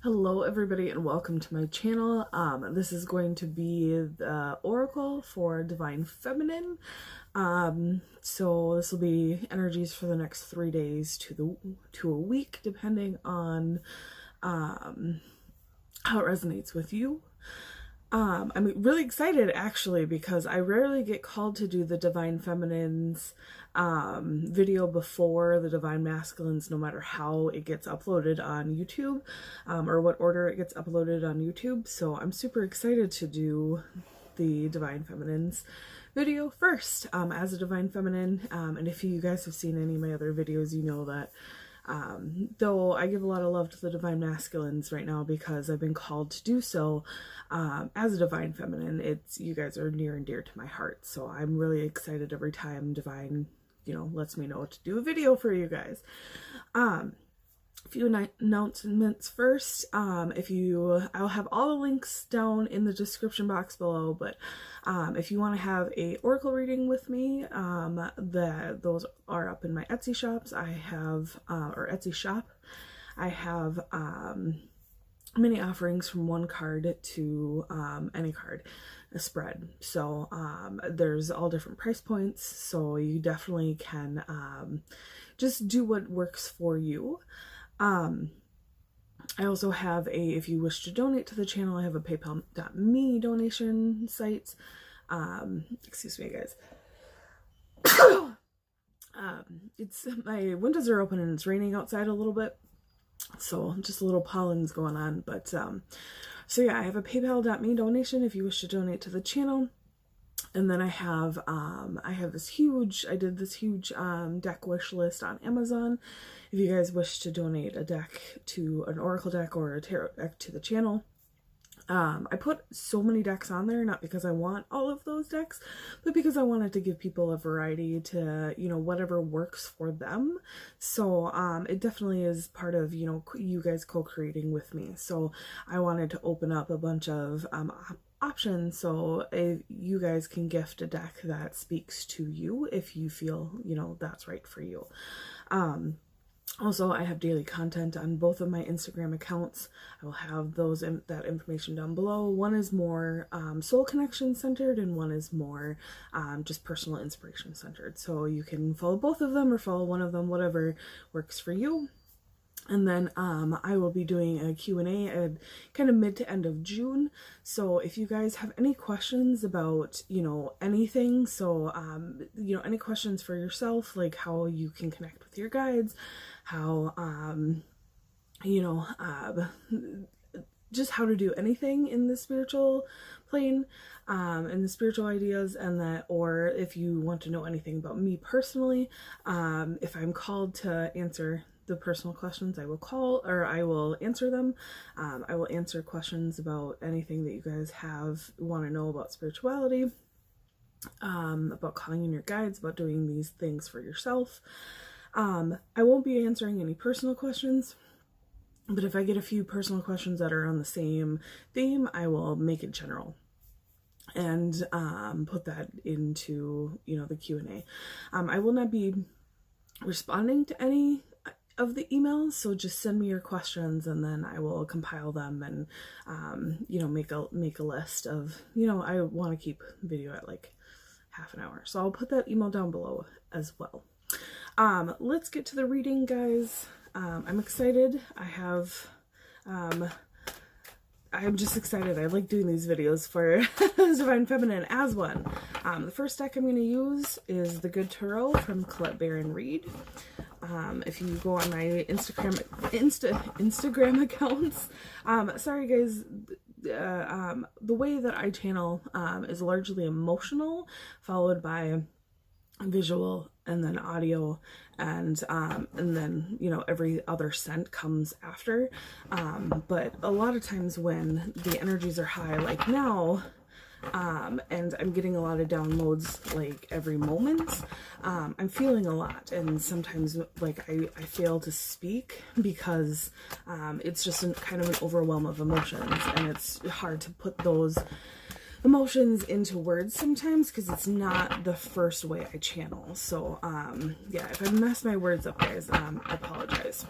Hello everybody and welcome to my channel. This is going to be the oracle for Divine Feminine. So this will be energies for the next 3 days to a week, depending on how it resonates with you. I'm really excited actually because I rarely get called to do the Divine Feminines video before the Divine Masculines, no matter how it gets uploaded on YouTube, or what order it gets uploaded on YouTube. So I'm super excited to do the Divine Feminines video first, as a Divine Feminine. And if you guys have seen any of my other videos, you know that though I give a lot of love to the Divine Masculines right now because I've been called to do so, as a Divine Feminine, you guys are near and dear to my heart. So I'm really excited every time Divine, lets me know to do a video for you guys. A few announcements first. I'll have all the links down in the description box below, but if you want to have a oracle reading with me, those are up in my Etsy shops. I have, or Etsy shop. I have many offerings from one card to any card, a spread. So there's all different price points, so you definitely can just do what works for you. I also have if you wish to donate to the channel, I have a paypal.me donation site. Excuse me, guys. My windows are open and it's raining outside a little bit, so just a little pollen's going on. But so yeah, I have a paypal.me donation if you wish to donate to the channel. And then I did this huge deck wish list on Amazon. If you guys wish to donate a deck, to an oracle deck or a tarot deck to the channel. I put so many decks on there, not because I want all of those decks, but because I wanted to give people a variety to, whatever works for them. So it definitely is part of, you guys co-creating with me. So I wanted to open up a bunch of options, so if you guys can gift a deck that speaks to you if you feel that's right for you. Also, I have daily content on both of my Instagram accounts. I will have that information down below. One is more soul connection centered, and one is more just personal inspiration centered. So you can follow both of them or follow one of them, whatever works for you. And then I will be doing a Q&A at kind of mid to end of June. So if you guys have any questions about, anything, so, any questions for yourself, like how you can connect with your guides, how, just how to do anything in the spiritual plane, and the spiritual ideas, or if you want to know anything about me personally, if I'm called to answer the personal questions, I will answer them. I will answer questions about anything that you guys want to know about spirituality, about calling in your guides, about doing these things for yourself. I won't be answering any personal questions, but if I get a few personal questions that are on the same theme, I will make it general and put that into the Q&A. I will not be responding to any of the emails, so just send me your questions and then I will compile them and make a list of, I want to keep the video at like half an hour, so I'll put that email down below as well. Let's get to the reading, guys. I'm excited. I'm just excited. I like doing these videos for Divine Feminine as one. The first deck I'm going to use is the Good Tarot from Colette Baron Reed. If you go on my Instagram accounts, sorry guys, the way that I channel is largely emotional, followed by visual, and then audio, and then every other scent comes after. But a lot of times when the energies are high, like now, and I'm getting a lot of downloads like every moment, I'm feeling a lot, and sometimes like I fail to speak because it's just kind of an overwhelm of emotions, and it's hard to put those emotions into words sometimes because it's not the first way I channel. So yeah, if I mess my words up, guys, I apologize.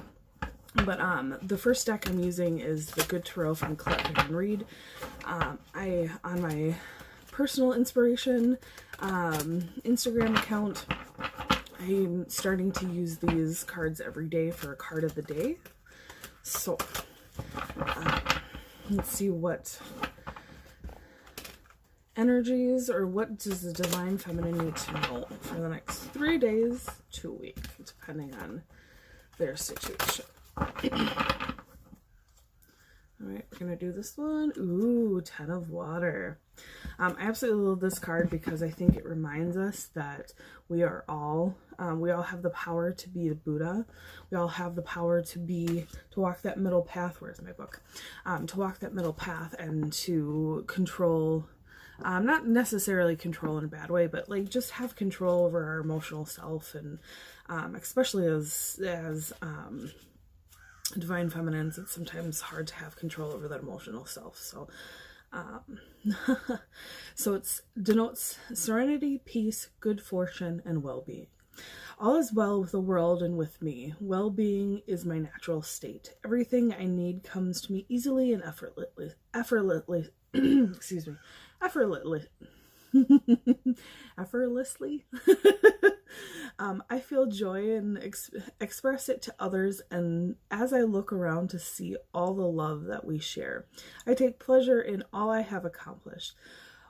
But the first deck I'm using is the Good Tarot from Colette and Reed. On my personal inspiration Instagram account, I'm starting to use these cards every day for a card of the day. So let's see what energies, or what does the Divine Feminine need to know for the next 3 days to a week, depending on their situation. Alright, we're going to do this one. Ooh, 10 of Water. I absolutely love this card because I think it reminds us that we are all, we all have the power to be the Buddha. We all have the power to walk that middle path. Where's my book? To walk that middle path and to control, not necessarily control in a bad way, but like just have control over our emotional self, and especially as Divine Feminines, it's sometimes hard to have control over that emotional self. So so it denotes serenity, peace, good fortune, and well-being. All is well with the world and with me. Well-being is my natural state. Everything I need comes to me easily and effortlessly. Excuse me. Effortlessly. I feel joy and express it to others, and as I look around to see all the love that we share, I take pleasure in all I have accomplished.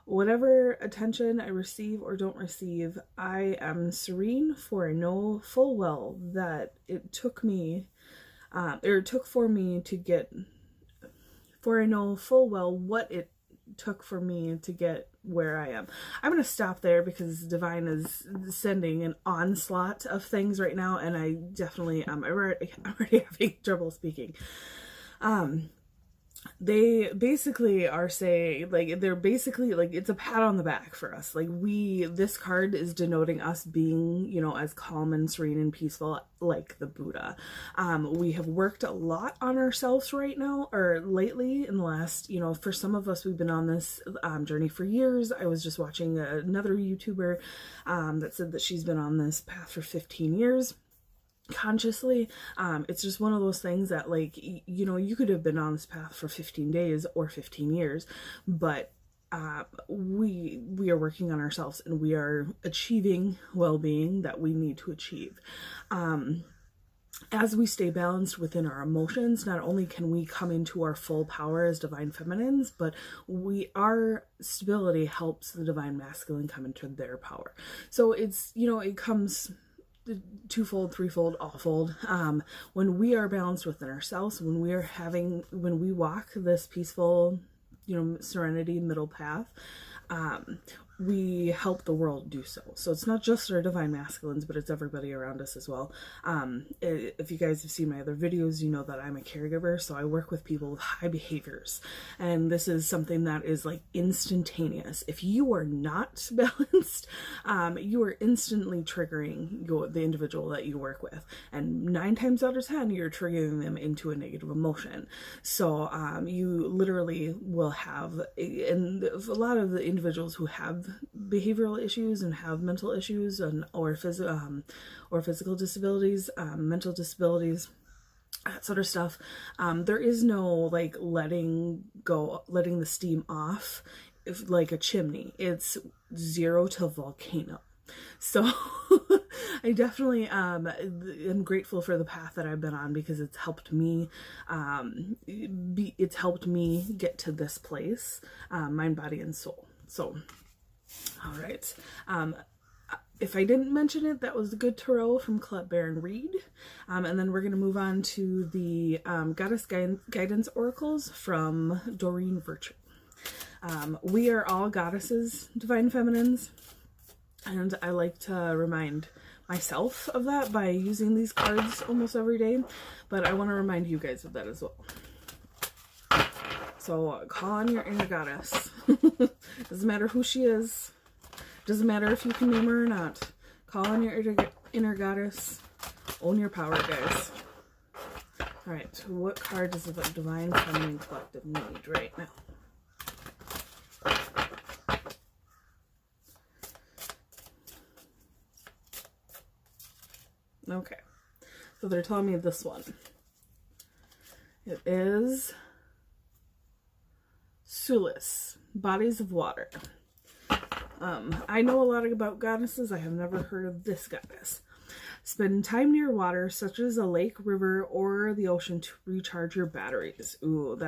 Whatever attention I receive or don't receive, I am serene, for I know full well that it took for me to get, for I know full well what it took for me to get where I am. I'm going to stop there because Divine is sending an onslaught of things right now, and I definitely, I'm already having trouble speaking. They basically are saying, like, they're basically like, it's a pat on the back for us. Like, this card is denoting us being, you know, as calm and serene and peaceful like the Buddha. We have worked a lot on ourselves right now, or lately in the last, you know, for some of us, we've been on this journey for years. I was just watching another YouTuber that said that she's been on this path for 15 years. Consciously. It's just one of those things that, like, you know, you could have been on this path for 15 days or 15 years, but we are working on ourselves, and we are achieving well-being that we need to achieve. As we stay balanced within our emotions, not only can we come into our full power as Divine Feminines, but our stability helps the Divine Masculine come into their power. So it's, you know, it comes twofold, threefold, allfold. When we are balanced within ourselves, when we walk this peaceful, you know, serenity middle path, we help the world do so. So it's not just our Divine Masculines, but it's everybody around us as well. If you guys have seen my other videos, you know that I'm a caregiver, so I work with people with high behaviors. And this is something that is like instantaneous. If you are not balanced, you are instantly triggering the individual that you work with. And 9 times out of 10, you're triggering them into a negative emotion. So you literally will have, and a lot of the individuals who have behavioral issues and have mental issues or physical disabilities, mental disabilities, that sort of stuff, there is no like letting the steam off like a chimney. It's 0 to volcano. So I definitely am grateful for the path that I've been on, because it's helped me get to this place, mind, body, and soul. So all right. If I didn't mention it, that was the Good Tarot from Colette and Reed. And then we're going to move on to the Goddess Guidance Oracles from Doreen Virtue. We are all goddesses, Divine Feminines, and I like to remind myself of that by using these cards almost every day, but I want to remind you guys of that as well. So call on your inner goddess. Doesn't matter who she is. Doesn't matter if you can name her or not. Call on your inner goddess. Own your power, guys. Alright, what card does the Divine Feminine Collective need right now? Okay, so they're telling me this one. It is Sulis, Bodies of Water. I know a lot about goddesses. I have never heard of this goddess. Spend time near water, such as a lake, river, or the ocean, to recharge your batteries. Ooh,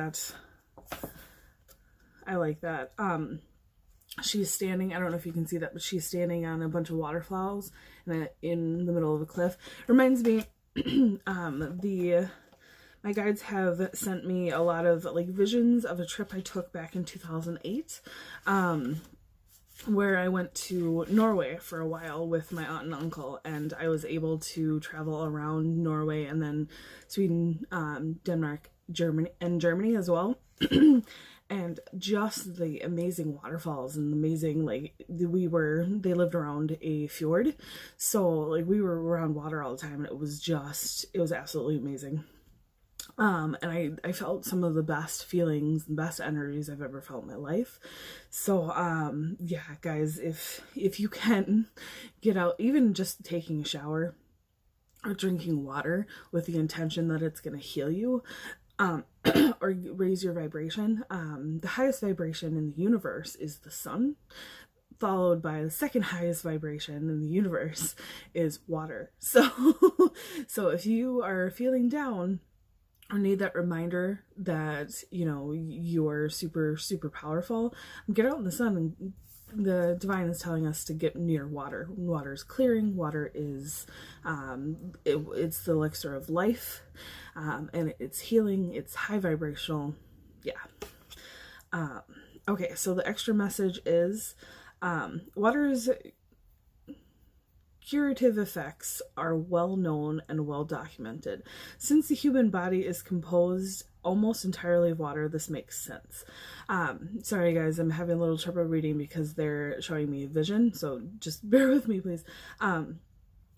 I like that. She's standing, I don't know if you can see that, but she's standing on a bunch of waterfalls in the middle of a cliff. Reminds me, my guides have sent me a lot of like visions of a trip I took back in 2008, where I went to Norway for a while with my aunt and uncle, and I was able to travel around Norway and then Sweden, Denmark, Germany as well. And just the amazing waterfalls and amazing, like, they lived around a fjord, so like we were around water all the time, and it was absolutely amazing. And I felt some of the best feelings and best energies I've ever felt in my life. So, yeah, guys, if you can get out, even just taking a shower or drinking water with the intention that it's going to heal you, or raise your vibration. The highest vibration in the universe is the sun, followed by the second highest vibration in the universe is water. So, so if you are feeling down or need that reminder that, you know, you're super, super powerful, get out in the sun. And the divine is telling us to get near water. Water is clearing. Water is, it's the elixir of life, and it's healing. It's high vibrational. Yeah. Okay, so the extra message is, water's curative effects are well known and well documented. Since the human body is composed almost entirely of water, this makes sense. Sorry guys, I'm having a little trouble reading because they're showing me a vision, so just bear with me, please.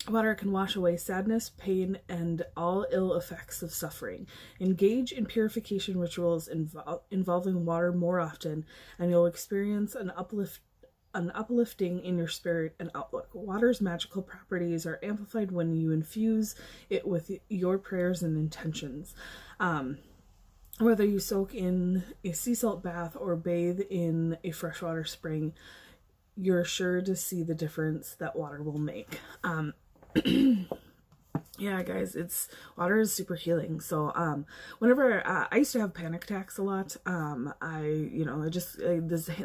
Water can wash away sadness, pain, and all ill effects of suffering. Engage in purification rituals involving water more often, and you'll experience an uplifting in your spirit and outlook. Water's magical properties are amplified when you infuse it with your prayers and intentions. Whether you soak in a sea salt bath or bathe in a freshwater spring, you're sure to see the difference that water will make. Yeah, guys, water is super healing. So, whenever, I used to have panic attacks a lot.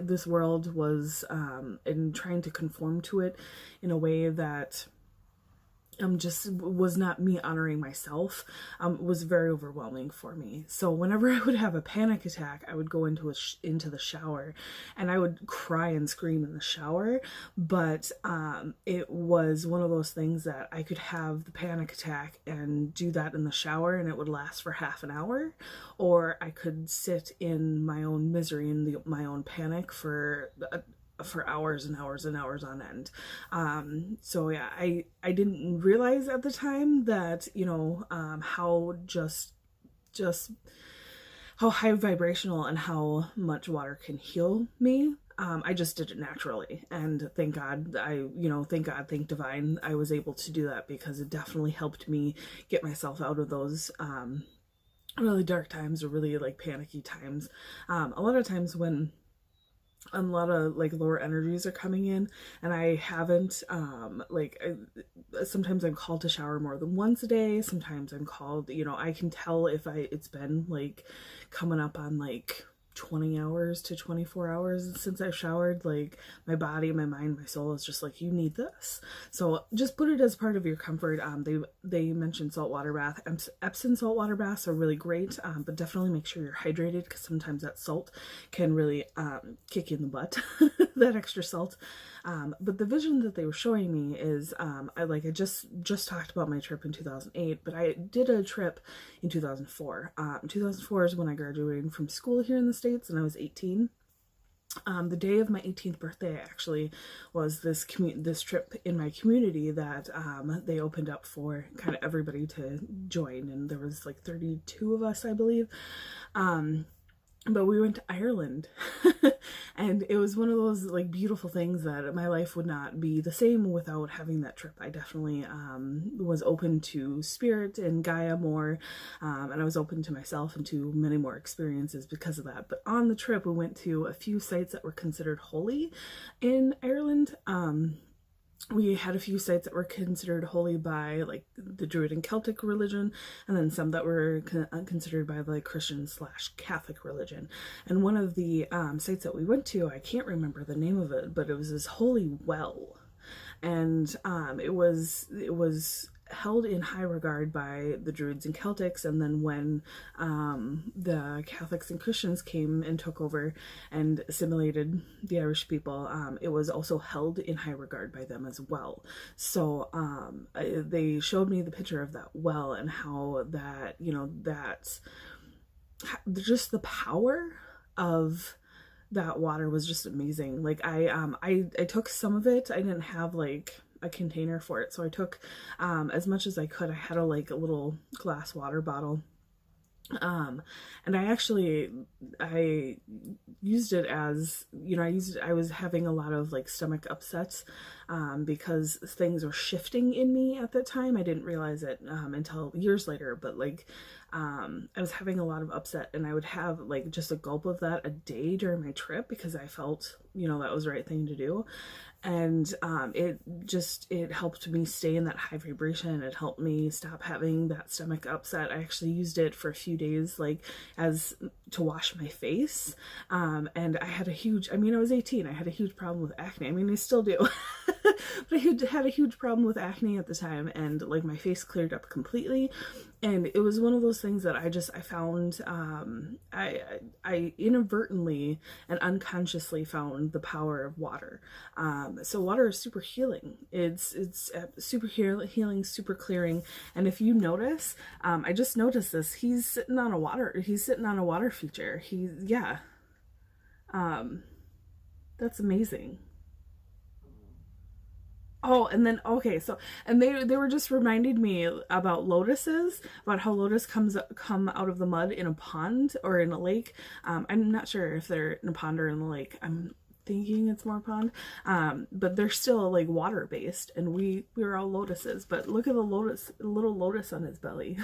This world was, in trying to conform to it in a way that just was not me honoring myself, was very overwhelming for me. So whenever I would have a panic attack, I would go into the shower, and I would cry and scream in the shower. But it was one of those things that I could have the panic attack and do that in the shower, and it would last for half an hour, or I could sit in my own misery and my own panic for hours and hours and hours on end. So yeah, I didn't realize at the time that, you know, how just how high vibrational and how much water can heal me. I just did it naturally, and thank God, thank divine, I was able to do that, because it definitely helped me get myself out of those really dark times or really like panicky times. A lot of times when a lot of like lower energies are coming in, and I haven't, sometimes I'm called to shower more than once a day. Sometimes I'm called, you know, I can tell if it's been like coming up on like 20 hours to 24 hours since I've showered. Like, my body, my mind, my soul is just like, you need this. So just put it as part of your comfort. They mentioned saltwater bath. Epsom saltwater baths are really great, but definitely make sure you're hydrated, because sometimes that salt can really kick you in the butt, that extra salt. But the vision that they were showing me is, I just talked about my trip in 2008, but I did a trip in 2004. 2004 is when I graduated from school here in the States, and I was 18. The day of my 18th birthday actually was this trip in my community that they opened up for kind of everybody to join, and there was like 32 of us, I believe. but we went to Ireland and it was one of those like beautiful things that my life would not be the same without having that trip. I definitely was open to spirit and Gaia more, and I was open to myself and to many more experiences because of that. But on the trip, we went to a few sites that were considered holy in Ireland. We had a few sites that were considered holy by like the Druid and Celtic religion, and then some that were considered by the Christian / Catholic religion. And one of the sites that we went to, I can't remember the name of it, but it was this holy well, and it was held in high regard by the Druids and Celtics. And then when the Catholics and Christians came and took over and assimilated the Irish people, it was also held in high regard by them as well. So they showed me the picture of that well and how that, you know, that's just the power of that water was just amazing. Like I took some of it. I didn't have like a container for it, so I took as much as I could. I had a little glass water bottle, and I used it as, you know, I was having a lot of like stomach upsets because things were shifting in me at that time. I didn't realize it until years later, but like I was having a lot of upset, and I would have like just a gulp of that a day during my trip because I felt, you know, that was the right thing to do. And it helped me stay in that high vibration. It helped me stop having that stomach upset. I actually used it for a few days, like as to wash my face. And I had I was 18. I had a huge problem with acne. I mean, I still do. But I had a huge problem with acne at the time, and like my face cleared up completely. And it was one of those things that I found, I inadvertently and unconsciously found the power of water. So water is super healing. It's super healing, super clearing. And if you notice, I just noticed this. He's sitting on a water feature. That's amazing. Oh, and then, okay, so, and they were just reminding me about lotuses, about how lotus come out of the mud in a pond or in a lake. I'm not sure if they're in a pond or in the lake. I'm thinking it's more pond, but they're still like water based, and we're all lotuses. But look at the little lotus on his belly.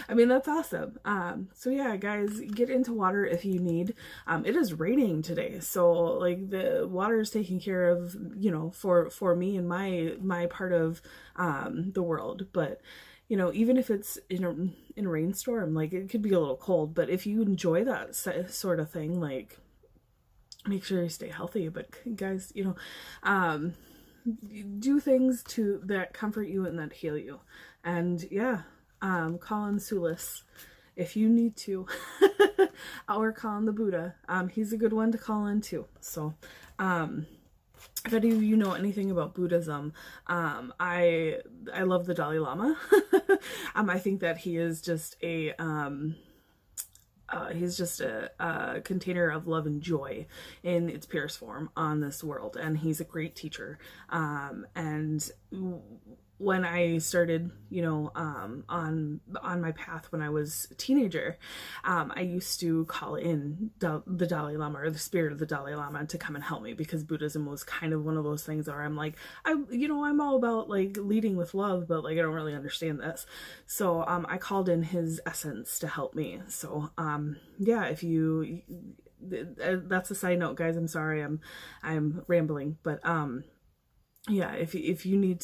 I mean, that's awesome. So yeah, guys, get into water if you need. It is raining today, so like the water is taking care of, you know, for me and my part of the world. But you know, even if it's in a rainstorm, like it could be a little cold, but if you enjoy that sort of thing, like make sure you stay healthy. But guys, you know, do things that comfort you and that heal you. And yeah, call on Sulis if you need to. Or call on the Buddha. He's a good one to call on too. So if any of you know anything about Buddhism, I love the Dalai Lama. I think that he is just he's just a container of love and joy in its purest form on this world, and he's a great teacher. And when I started, you know, on my path when I was a teenager, I used to call in the Dalai Lama, or the spirit of the Dalai Lama, to come and help me, because Buddhism was kind of one of those things where I'm like, I'm all about like leading with love, but like I don't really understand this. So I called in his essence to help me. So yeah, if you, that's a side note, guys. I'm sorry, I'm rambling, but yeah, if you need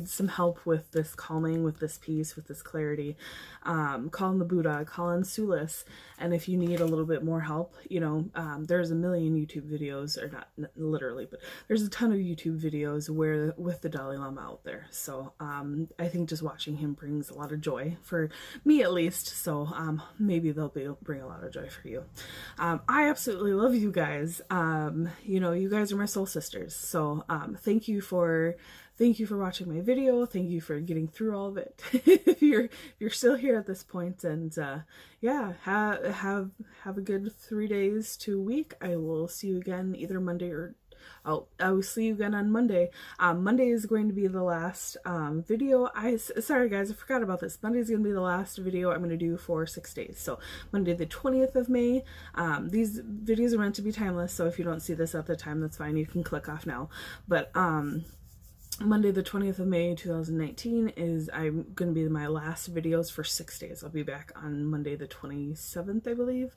some help with this calming, with this peace, with this clarity, call on the Buddha, call on Sulis. And if you need a little bit more help, you know, there's a million YouTube videos, or not literally, but there's a ton of YouTube videos with the Dalai Lama out there. So I think just watching him brings a lot of joy, for me at least. So maybe they'll bring a lot of joy for you. I absolutely love you guys. You know, you guys are my soul sisters. So thank you for watching my video. Thank you for getting through all of it. if you're still here at this point, and yeah, have a good 3 days to a week. I will see you again either Monday or I will see you again on Monday. Monday is going to be the last video. Sorry guys, I forgot about this. Monday is going to be the last video I'm going to do for 6 days. So Monday the 20th of May. These videos are meant to be timeless, so if you don't see this at the time, that's fine. You can click off now. But Monday the 20th of May 2019 is going to be my last videos for 6 days. I'll be back on Monday the 27th, I believe.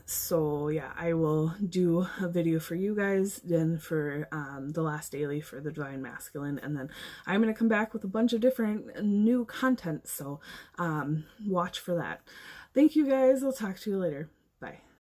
So yeah, I will do a video for you guys then for the last daily for the Divine Masculine, and then I'm going to come back with a bunch of different new content, so watch for that. Thank you guys. I'll talk to you later. Bye.